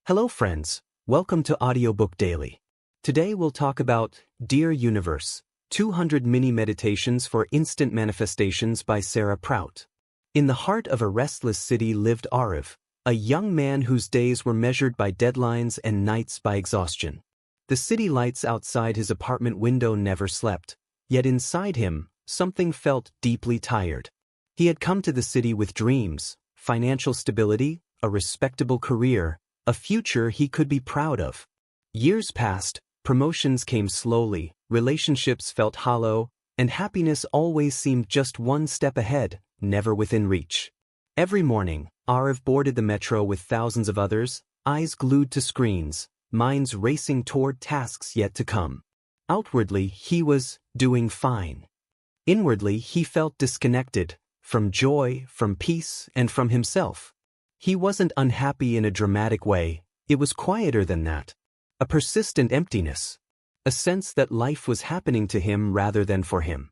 Hello friends, welcome to Audiobook Daily. Today we'll talk about Dear Universe, 200 Mini Meditations for Instant Manifestations by Sarah Prout. In the heart of a restless city lived Arav, a young man whose days were measured by deadlines and nights by exhaustion. The city lights outside his apartment window never slept, yet inside him, something felt deeply tired. He had come to the city with dreams, financial stability, a respectable career, a future he could be proud of. Years passed, promotions came slowly, relationships felt hollow, and happiness always seemed just one step ahead, never within reach. Every morning, Arav boarded the metro with thousands of others, eyes glued to screens, minds racing toward tasks yet to come. Outwardly, he was doing fine. Inwardly, he felt disconnected, from joy, from peace, and from himself. He wasn't unhappy in a dramatic way, it was quieter than that. A persistent emptiness. A sense that life was happening to him rather than for him.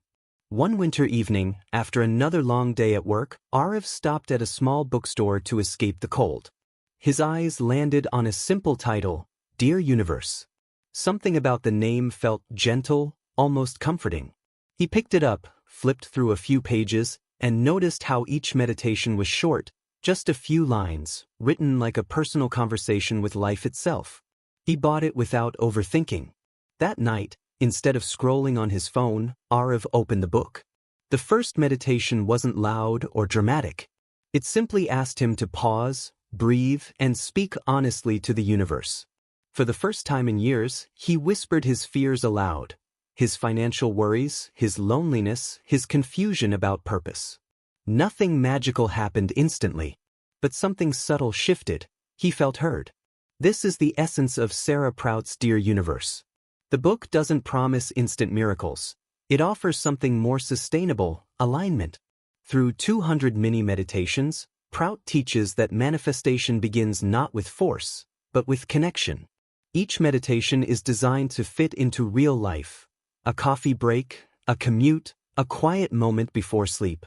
One winter evening, after another long day at work, Arav stopped at a small bookstore to escape the cold. His eyes landed on a simple title, Dear Universe. Something about the name felt gentle, almost comforting. He picked it up, flipped through a few pages, and noticed how each meditation was short, just a few lines, written like a personal conversation with life itself. He bought it without overthinking. That night, instead of scrolling on his phone, Arav opened the book. The first meditation wasn't loud or dramatic. It simply asked him to pause, breathe, and speak honestly to the universe. For the first time in years, he whispered his fears aloud. His financial worries, his loneliness, his confusion about purpose. Nothing magical happened instantly, but something subtle shifted. He felt heard. This is the essence of Sarah Prout's Dear Universe. The book doesn't promise instant miracles. It offers something more sustainable, alignment. Through 200 mini meditations, Prout teaches that manifestation begins not with force, but with connection. Each meditation is designed to fit into real life. A coffee break, a commute, a quiet moment before sleep.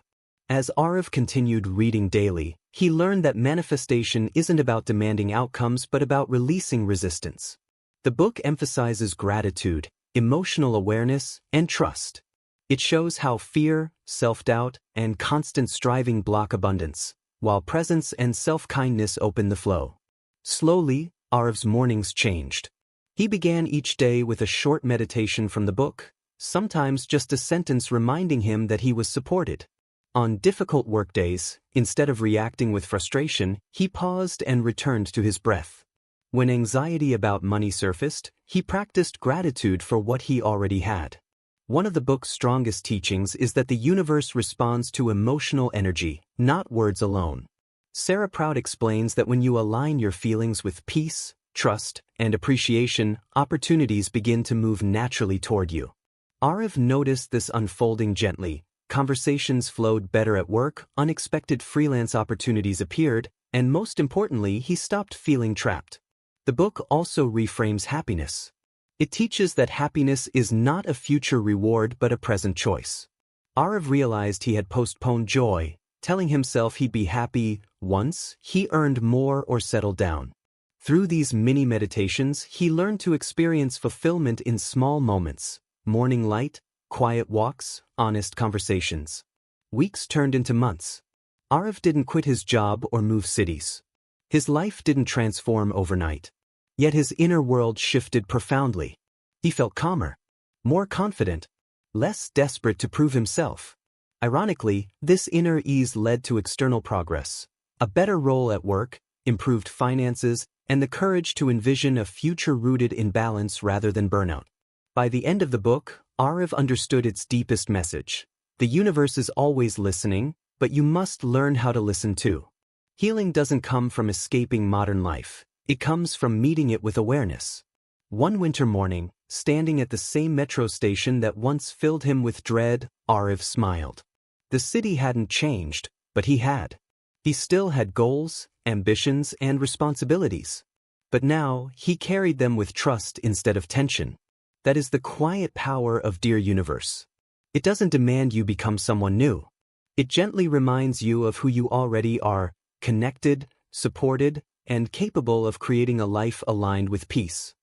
As Arav continued reading daily, he learned that manifestation isn't about demanding outcomes but about releasing resistance. The book emphasizes gratitude, emotional awareness, and trust. It shows how fear, self-doubt, and constant striving block abundance, while presence and self-kindness open the flow. Slowly, Arav's mornings changed. He began each day with a short meditation from the book, sometimes just a sentence reminding him that he was supported. On difficult workdays, instead of reacting with frustration, he paused and returned to his breath. When anxiety about money surfaced, he practiced gratitude for what he already had. One of the book's strongest teachings is that the universe responds to emotional energy, not words alone. Sarah Prout explains that when you align your feelings with peace, trust, and appreciation, opportunities begin to move naturally toward you. Arav noticed this unfolding gently. Conversations flowed better at work, unexpected freelance opportunities appeared, and most importantly, he stopped feeling trapped. The book also reframes happiness. It teaches that happiness is not a future reward but a present choice. Arav realized he had postponed joy, telling himself he'd be happy once he earned more or settled down. Through these mini meditations, he learned to experience fulfillment in small moments, morning light, quiet walks, honest conversations. Weeks turned into months. Arav didn't quit his job or move cities. His life didn't transform overnight. Yet his inner world shifted profoundly. He felt calmer, more confident, less desperate to prove himself. Ironically, this inner ease led to external progress, a better role at work, improved finances, and the courage to envision a future rooted in balance rather than burnout. By the end of the book, Arav understood its deepest message. The universe is always listening, but you must learn how to listen too. Healing doesn't come from escaping modern life. It comes from meeting it with awareness. One winter morning, standing at the same metro station that once filled him with dread, Arav smiled. The city hadn't changed, but he had. He still had goals, ambitions, and responsibilities. But now, he carried them with trust instead of tension. That is the quiet power of Dear Universe. It doesn't demand you become someone new. It gently reminds you of who you already are, connected, supported, and capable of creating a life aligned with peace.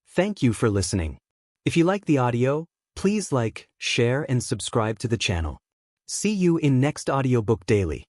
Thank you for listening. If you like the audio, please like, share, and subscribe to the channel. See you in next Audiobook Daily.